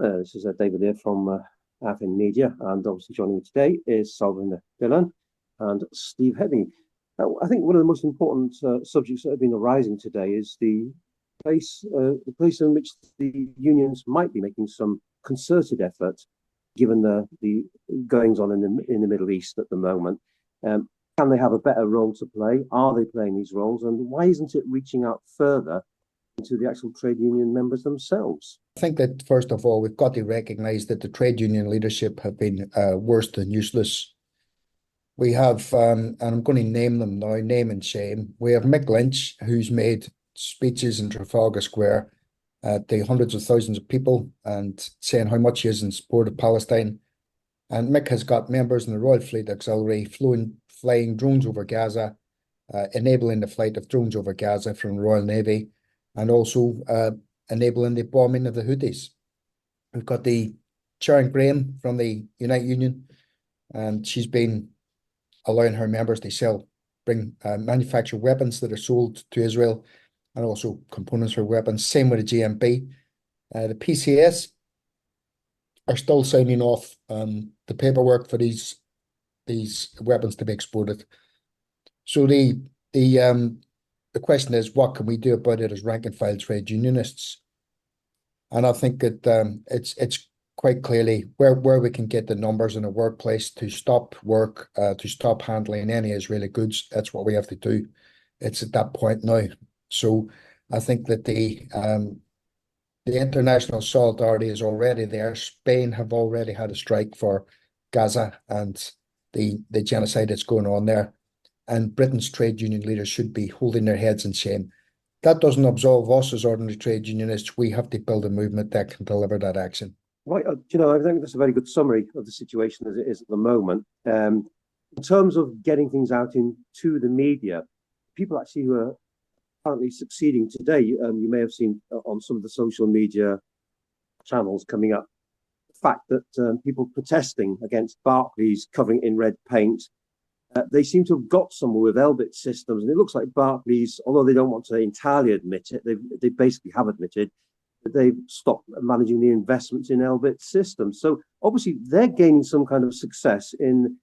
This is David here from Avin Media, and obviously joining me today is Solomon Dillon and Steve Heading. Now, I think one of the most important subjects that have been arising today is the place in which the unions might be making some concerted effort, given the goings on in the Middle East at the moment. Can they have a better role to play? Are they playing these roles? And why isn't it reaching out further into the actual trade union members themselves? I think that, first of all, we've got to recognise that the trade union leadership have been worse than useless. We have, and I'm going to name them now, name and shame. We have Mick Lynch, who's made speeches in Trafalgar Square to hundreds of thousands of people and saying how much he is in support of Palestine. And Mick has got members in the Royal Fleet Auxiliary flying drones over Gaza, enabling the flight of drones over Gaza from the Royal Navy, and also enabling the bombing of the Houthis. We've got the Sharon Graham from the United Union, and she's been allowing her members to manufacture weapons that are sold to Israel, and also components for weapons. Same with the GMB. The PCS are still signing off the paperwork for these weapons to be exported. So the question is, what can we do about it as rank and file trade unionists? And I think that it's quite clearly where we can get the numbers in a workplace to stop work, to stop handling any Israeli goods. That's what we have to do. It's at that point now. So I think that the international solidarity is already there. Spain have already had a strike for Gaza and the genocide that's going on there. And Britain's trade union leaders should be holding their heads in shame. That doesn't absolve us as ordinary trade unionists. We have to build a movement that can deliver that action. Right, I think that's a very good summary of the situation as it is at the moment. In terms of getting things out into the media, people actually who are apparently succeeding today, you may have seen on some of the social media channels coming up, the fact that people protesting against Barclays covering in red paint, they seem to have got somewhere with Elbit systems, and it looks like Barclays, although they don't want to entirely admit it, they basically have admitted that they've stopped managing the investments in Elbit systems. So obviously they're gaining some kind of success in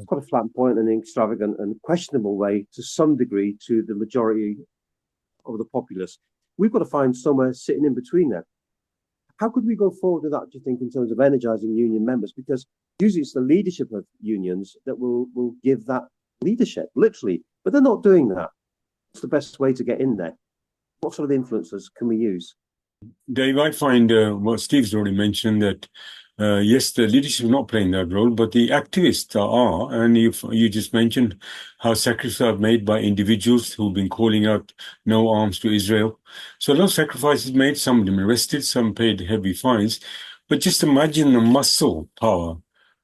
quite a flamboyant and extravagant and questionable way to some degree to the majority of the populace. We've got to find somewhere sitting in between there. How could we go forward with that, do you think, in terms of energizing union members? Because usually it's the leadership of unions that will give that leadership, literally, but they're not doing that. What's the best way to get in there? What sort of influences can we use? Dave, I find what Steve's already mentioned, that yes, the leadership is not playing that role, but the activists are. And you just mentioned how sacrifices are made by individuals who've been calling out no arms to Israel. So a lot of sacrifices made, some of them arrested, some paid heavy fines. But just imagine the muscle power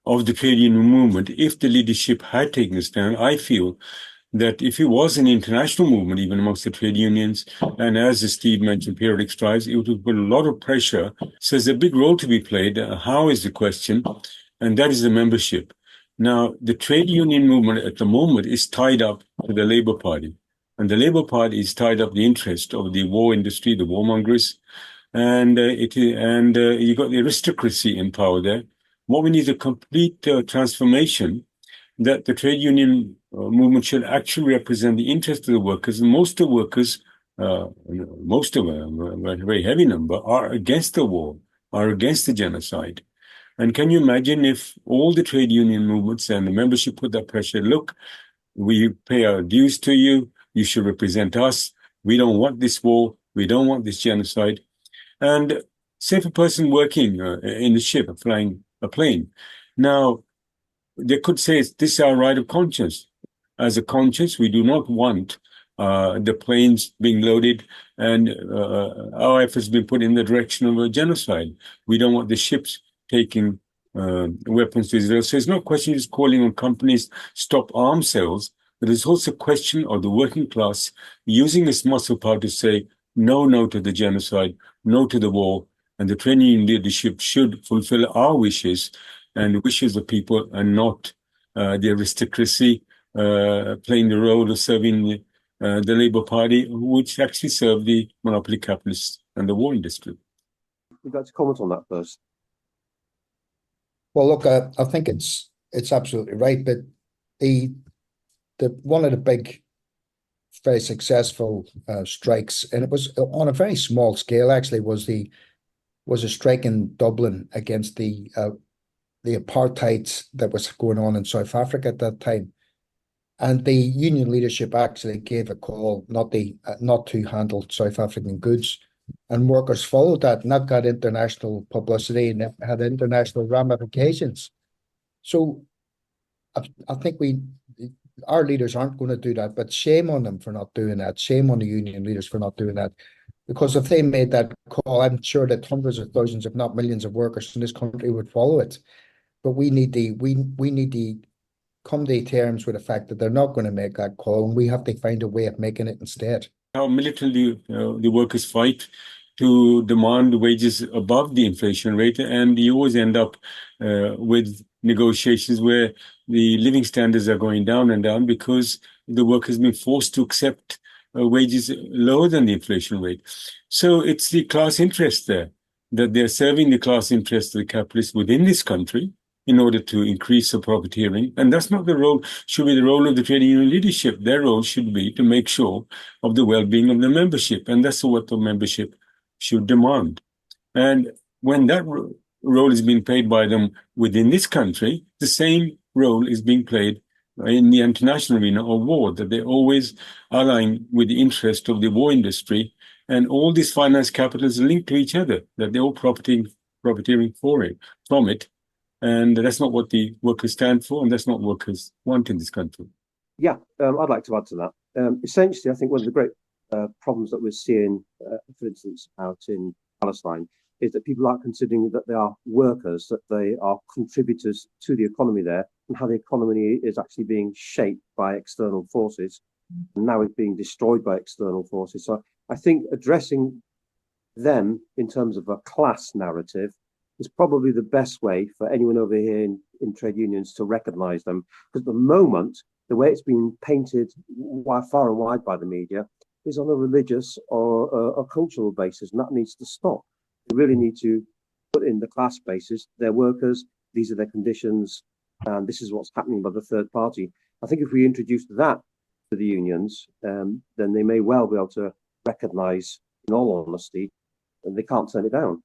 of the trade union movement if the leadership had taken a stand. I feel that if it was an international movement, even amongst the trade unions, and as Steve mentioned, periodic strikes, it would put a lot of pressure. So there's a big role to be played. How is the question? And that is the membership. Now, the trade union movement at the moment is tied up to the Labour Party. And the Labour Party is tied up the interest of the war industry, the warmongers. And you got the aristocracy in power there. What we need is a complete transformation, that the trade union movement should actually represent the interest of the workers. And most of the workers, most of them, a very heavy number, are against the war, are against the genocide. And can you imagine if all the trade union movements and the membership put that pressure? Look, we pay our dues to you. You should represent us. We don't want this war. We don't want this genocide. And say if a person working in the ship, flying a plane, now, they could say, this is our right of conscience. As a conscience, we do not want the planes being loaded and our efforts being put in the direction of a genocide. We don't want the ships taking weapons to Israel. So it's not a question of just calling on companies stop arms sales, but it's also a question of the working class using this muscle power to say no to the genocide, no to the war, and the trade union leadership should fulfill our wishes and the wishes of people, and not the aristocracy playing the role of serving the Labour Party, which actually serve the monopoly capitalists and the war industry. you'd like to comment on that first? Well, look, I think it's absolutely right, but the one of the big, very successful strikes, and it was on a very small scale actually, was a strike in Dublin against the apartheid that was going on in South Africa at that time. And the union leadership actually gave a call not to handle South African goods, and workers followed that, and that got international publicity and it had international ramifications. So I think our leaders aren't going to do that, but shame on them for not doing that. Shame on the union leaders for not doing that. Because if they made that call, I'm sure that hundreds of thousands, if not millions of workers in this country would follow it. But we need to come to terms with the fact that they're not going to make that call, and we have to find a way of making it instead. How militantly the workers fight to demand wages above the inflation rate, and you always end up with negotiations where the living standards are going down and down because the workers have been forced to accept wages lower than the inflation rate. So it's the class interest there, that they're serving the class interest of the capitalists within this country in order to increase the profiteering. And that's not should be the role of the trade union leadership. Their role should be to make sure of the well-being of the membership. And that's what the membership should demand. And when that role is being played by them within this country, the same role is being played in the international arena of war, that they're always allying with the interest of the war industry. And all these finance capitals are linked to each other, that they're all profiteering from it. And that's not what the workers stand for, and that's not what workers want in this country. Yeah, I'd like to add to that. Essentially, I think one of the great problems that we're seeing, for instance, out in Palestine, is that people aren't considering that they are workers, that they are contributors to the economy there, and how the economy is actually being shaped by external forces, and now it's being destroyed by external forces. So I think addressing them in terms of a class narrative is probably the best way for anyone over here in trade unions to recognise them. Because at the moment, the way it's been painted far and wide by the media is on a religious or a cultural basis, and that needs to stop. We really need to put in the class basis. They're workers, these are their conditions, and this is what's happening by the third party. I think if we introduce that to the unions, then they may well be able to recognise, in all honesty, and they can't turn it down.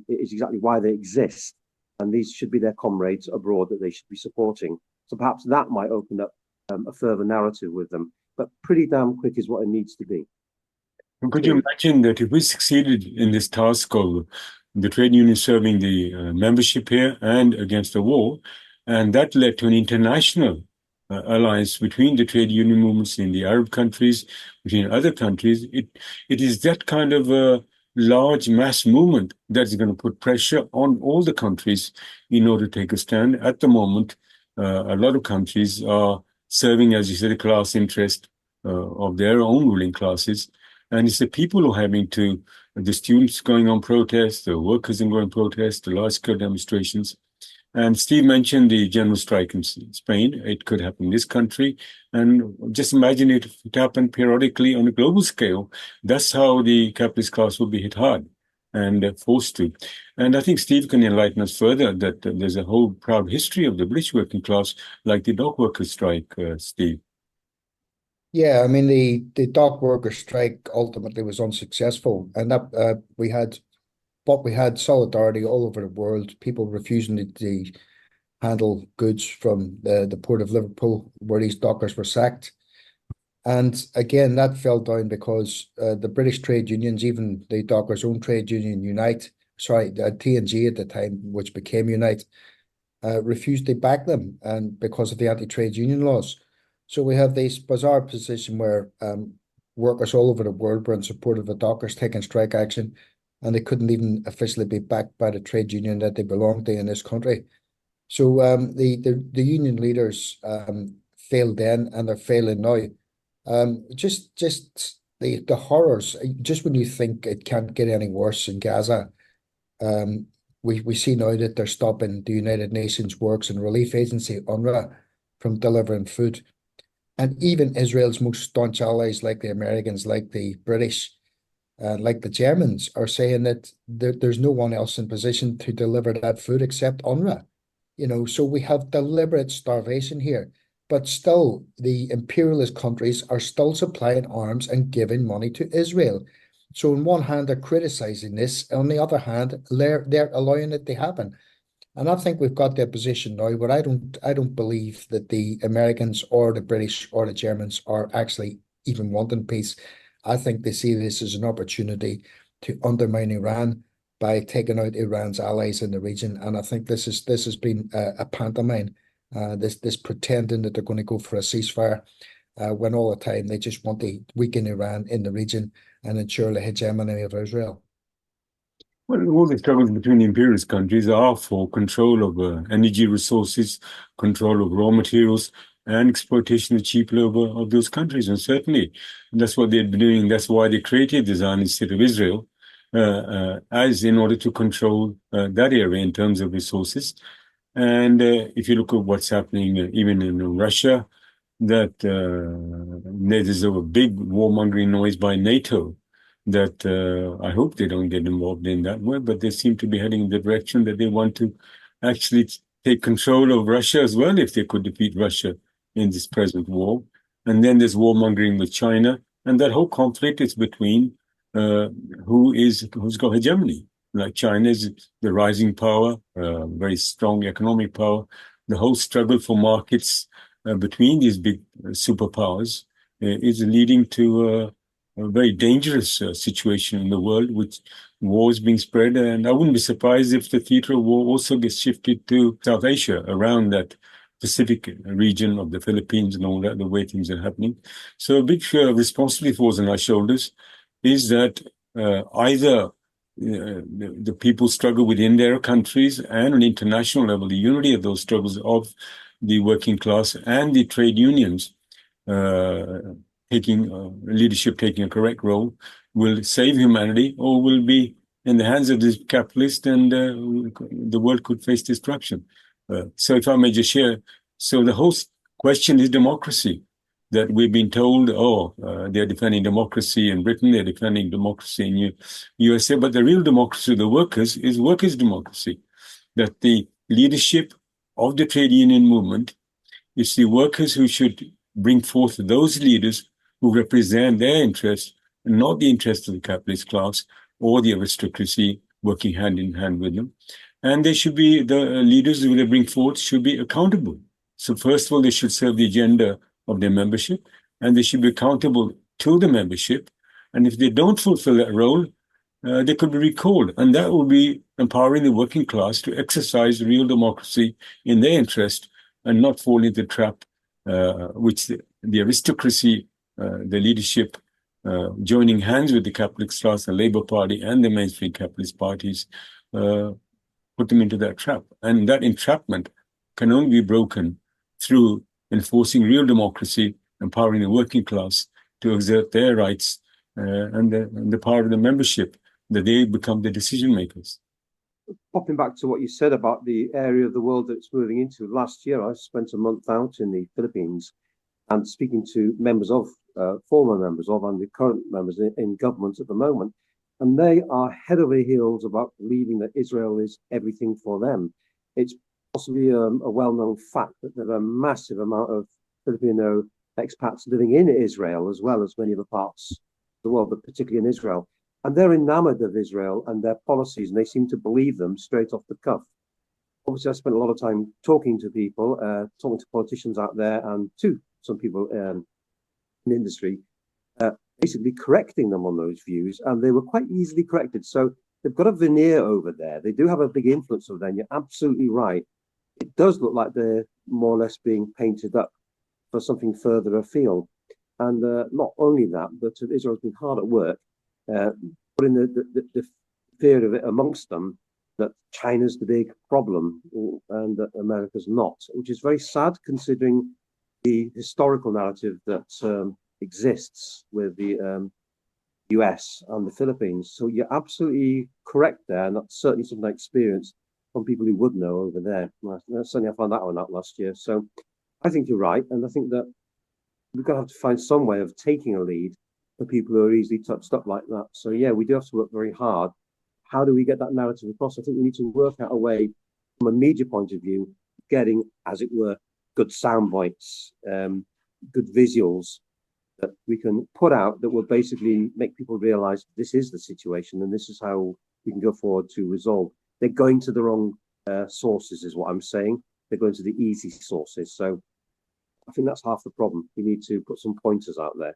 It is exactly why they exist, and these should be their comrades abroad that they should be supporting. So perhaps that might open up a further narrative with them, but pretty damn quick is what it needs to be. And could you imagine that if we succeeded in this task of the trade union serving the membership here and against the war, and that led to an international alliance between the trade union movements in the Arab countries, between other countries, it is that kind of a large mass movement that's going to put pressure on all the countries in order to take a stand. At the moment, a lot of countries are serving, as you said, a class interest of their own ruling classes. And it's the people who are having to, the students going on protest, the workers going on protest, the large-scale demonstrations. And Steve mentioned the general strike in Spain. It could happen in this country. And just imagine it if it happened periodically on a global scale. That's how the capitalist class will be hit hard and forced to. And I think Steve can enlighten us further that there's a whole proud history of the British working class, like the dock workers' strike, Steve. Yeah, I mean the dock workers' strike ultimately was unsuccessful, and that we had solidarity all over the world. People refusing to handle goods from the port of Liverpool, where these dockers were sacked. And again, that fell down because the British trade unions, even the dockers' own trade union, TNG at the time, which became Unite, refused to back them, and because of the anti-trade union laws. So we have this bizarre position where workers all over the world were in support of the dockers taking strike action, and they couldn't even officially be backed by the trade union that they belonged to in this country. So the union leaders failed then, and they're failing now. Just the horrors. Just when you think it can't get any worse in Gaza, we see now that they're stopping the United Nations Works and Relief Agency (UNRWA) from delivering food. And even Israel's most staunch allies, like the Americans, like the British, like the Germans are saying that there's no one else in position to deliver that food except UNRWA. So we have deliberate starvation here, but still the imperialist countries are still supplying arms and giving money to Israel. So on one hand, they're criticizing this, on the other hand, they're allowing it to happen. And I think we've got to a position now where I don't believe that the Americans or the British or the Germans are actually even wanting peace. I think they see this as an opportunity to undermine Iran by taking out Iran's allies in the region. And I think this has been a pantomime, this pretending that they're going to go for a ceasefire, when all the time they just want to weaken Iran in the region and ensure the hegemony of Israel. Well, all the struggles between the imperialist countries are for control of energy resources, control of raw materials, and exploitation of cheap labor of those countries. And certainly, that's what they've been doing. That's why they created the Zionist state of Israel, as in order to control that area in terms of resources. And if you look at what's happening even in Russia, that there's a big warmongering noise by NATO that I hope they don't get involved in that way, but they seem to be heading in the direction that they want to actually take control of Russia as well if they could defeat Russia in this present war. And then there's warmongering with China, and that whole conflict is between who's got hegemony. Like China is the rising power, very strong economic power. The whole struggle for markets between these big superpowers is leading to a very dangerous situation in the world, with wars being spread. And I wouldn't be surprised if the theater of war also gets shifted to South Asia, around that Pacific region of the Philippines and all that, the way things are happening. So a big responsibility falls on our shoulders, is that either the people struggle within their countries, and on international level, the unity of those struggles of the working class and the trade unions taking leadership, taking a correct role, will save humanity, or will be in the hands of the capitalist, and the world could face destruction. So if I may just share, so the whole question is democracy. That we've been told, they're defending democracy in Britain, they're defending democracy in USA, but the real democracy of the workers is workers' democracy. That the leadership of the trade union movement, it's the workers who should bring forth those leaders who represent their interests, and not the interests of the capitalist class or the aristocracy working hand in hand with them. And they should be, the leaders who they bring forth should be accountable. So first of all, they should serve the agenda of their membership, and they should be accountable to the membership. And if they don't fulfill that role, they could be recalled. And that will be empowering the working class to exercise real democracy in their interest, and not fall into the trap which the aristocracy, the leadership, joining hands with the capitalist class, the Labour Party, and the mainstream capitalist parties, put them into that trap. And that entrapment can only be broken through enforcing real democracy, empowering the working class to exert their rights, and the power of the membership, that they become the decision makers. Popping back to what you said about the area of the world that it's moving into, last year I spent a month out in the Philippines and speaking to members of, former members of, and the current members in government at the moment, and they are head over heels about believing that Israel is everything for them. It's possibly a well-known fact that there are a massive amount of Filipino expats living in Israel, as well as many other parts of the world, but particularly in Israel. And they're enamored of Israel and their policies, and they seem to believe them straight off the cuff. Obviously, I spent a lot of time talking to people, talking to politicians out there, and to some people in industry, basically correcting them on those views, and they were quite easily corrected. So they've got a veneer over there. They do have a big influence over there, and you're absolutely right. It does look like they're more or less being painted up for something further afield. And not only that, but Israel's been hard at work, putting the fear of it amongst them, that China's the big problem and that America's not, which is very sad considering the historical narrative that exists with the US and the Philippines. So you're absolutely correct there, and that's certainly something I experienced from people who would know over there. Certainly I found that one out last year. So I think you're right, and I think that we're going to have to find some way of taking a lead for people who are easily touched up like that. So yeah, we do have to work very hard. How do we get that narrative across? I think we need to work out a way from a media point of view, getting, as it were, good sound bites, good visuals that we can put out that will basically make people realize this is the situation and this is how we can go forward to resolve. They're going to the wrong sources, is what I'm saying. They're going to the easy sources. So I think that's half the problem. We need to put some pointers out there.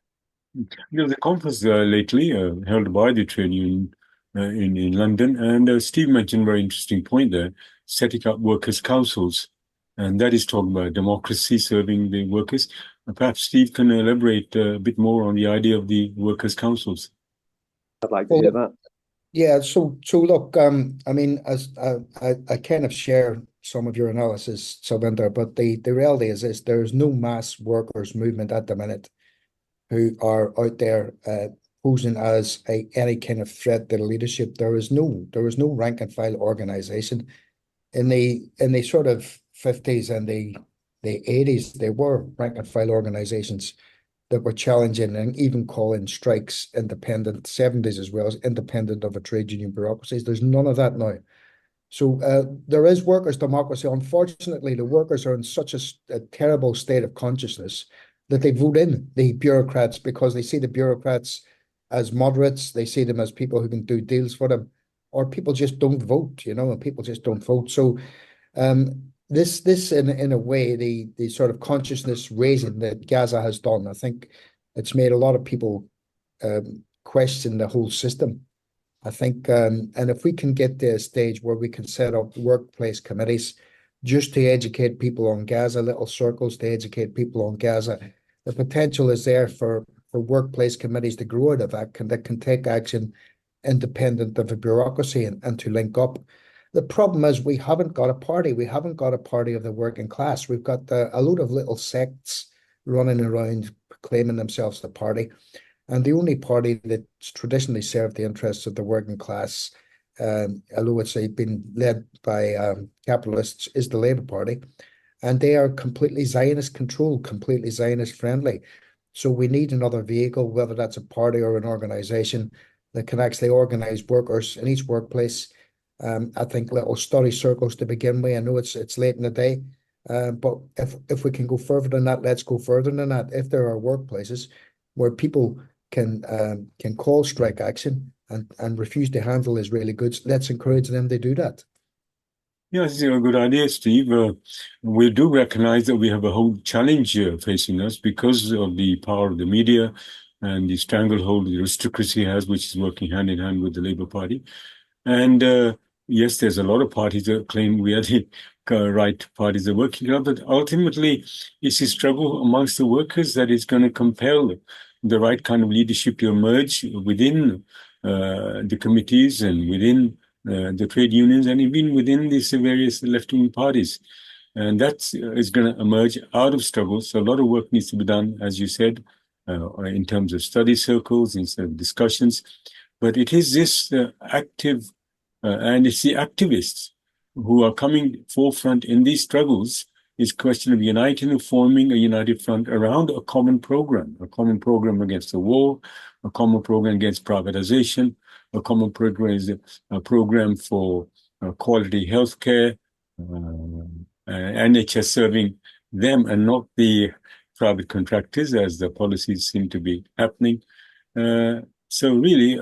There was a conference lately held by the trade union in London, and Steve mentioned a very interesting point there, setting up workers' councils. And that is talking about democracy, serving the workers. Perhaps Steve can elaborate a bit more on the idea of the workers' councils. I'd like to hear that. Yeah, so look, I mean, as I kind of share some of your analysis, Sylvander, but the reality is this: there is no mass workers' movement at the minute who are out there posing as any kind of threat to the leadership. There is no rank and file organization in the sort of 50s and the 80s. There were rank and file organizations that were challenging and even calling strikes independent, 70s as well, as independent of a trade union bureaucracies. There's none of that now. So there is workers' democracy. Unfortunately, the workers are in such a terrible state of consciousness that they vote in the bureaucrats because they see the bureaucrats as moderates. They see them as people who can do deals for them, or people just don't vote, and people just don't vote. So this in a way, the sort of consciousness raising that Gaza has done, I think it's made a lot of people question the whole system. I think, and if we can get to a stage where we can set up workplace committees just to educate people on Gaza, little circles to educate people on Gaza, the potential is there for workplace committees to grow out of that can take action independent of a bureaucracy and to link up. The problem is we haven't got a party. We haven't got a party of the working class. We've got a load of little sects running around claiming themselves the party. And the only party that's traditionally served the interests of the working class, although it's been led by capitalists, is the Labour Party. And they are completely Zionist controlled, completely Zionist friendly. So we need another vehicle, whether that's a party or an organisation that can actually organise workers in each workplace. I think little study circles to begin with. I know it's late in the day, but if we can go further than that, let's go further than that. If there are workplaces where people can call strike action and refuse to handle Israeli goods, let's encourage them to do that. Yeah, this is a good idea, Steve. We do recognize that we have a whole challenge facing us because of the power of the media and the stranglehold the aristocracy has, which is working hand in hand with the Labour Party. And yes, there's a lot of parties that claim we are the right parties of working class, but ultimately it's a struggle amongst the workers that is going to compel the right kind of leadership to emerge within the committees and within the trade unions and even within these various left-wing parties. And that is going to emerge out of struggles. So a lot of work needs to be done, as you said, in terms of study circles, instead of discussions. But it is this active, and it's the activists who are coming forefront in these struggles. It's a question of uniting and forming a united front around a common program against the war, a common program against privatization, a common program is a program for quality healthcare, NHS serving them and not the private contractors, as the policies seem to be happening. So really,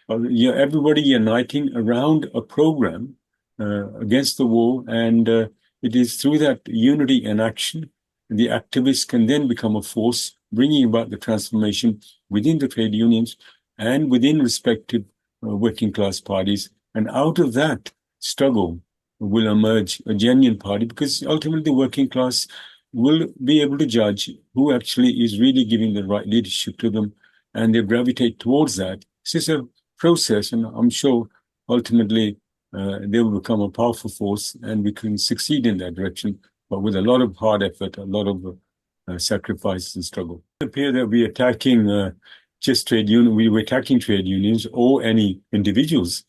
everybody uniting around a program against the war, and it is through that unity and action, the activists can then become a force, bringing about the transformation within the trade unions and within respective working class parties. And out of that struggle will emerge a genuine party, because ultimately the working class will be able to judge who actually is really giving the right leadership to them, and they gravitate towards that. This is a process, and I'm sure ultimately they will become a powerful force, and we can succeed in that direction, but with a lot of hard effort, a lot of sacrifice and struggle. It appears that we're attacking just trade union. We're attacking trade unions or any individuals.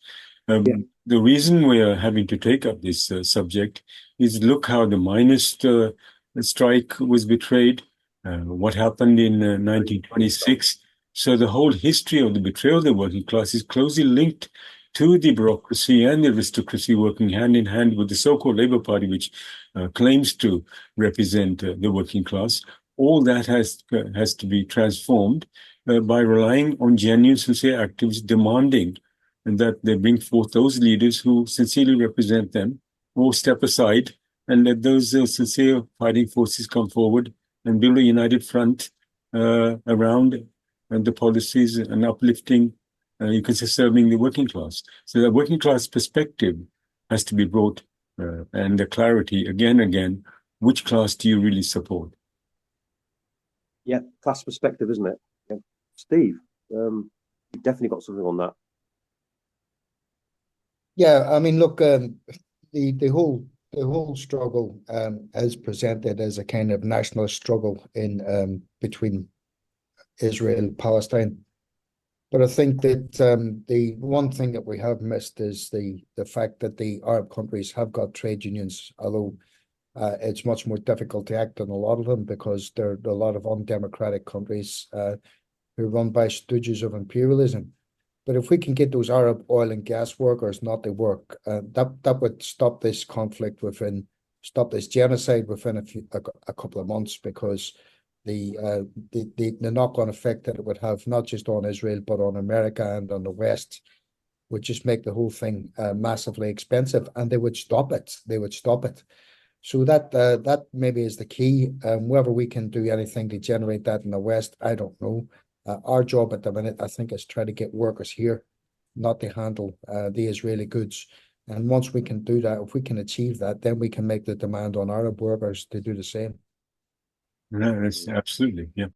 The reason we are having to take up this subject is look how the miners' strike was betrayed. What happened in 1926 So the whole history of the betrayal of the working class is closely linked to the bureaucracy and the aristocracy working hand in hand with the so-called Labour Party, which claims to represent the working class. All that has to be transformed by relying on genuine, sincere activists demanding that they bring forth those leaders who sincerely represent them, or step aside and let those sincere fighting forces come forward and build a united front around the policies and uplifting, you can say, serving the working class. So the working class perspective has to be brought, and the clarity again, which class do you really support? Yeah, class perspective, isn't it? Yeah. Steve, you've definitely got something on that. Yeah, I mean, look, the whole struggle is presented as a kind of nationalist struggle in between Israel and Palestine. But I think that the one thing that we have missed is the fact that the Arab countries have got trade unions, although it's much more difficult to act on a lot of them because there are a lot of undemocratic countries who are run by stooges of imperialism. But if we can get those Arab oil and gas workers not to work, that would stop this conflict stop this genocide within a couple of months, because the knock-on effect that it would have not just on Israel but on America and on the West would just make the whole thing massively expensive, and they would stop it. They would stop it. So that maybe is the key. Whether we can do anything to generate that in the West, I don't know. Our job at the minute, I think, is try to get workers here, not to handle the Israeli goods. And once we can do that, if we can achieve that, then we can make the demand on Arab workers to do the same. Yeah, that's absolutely, yeah.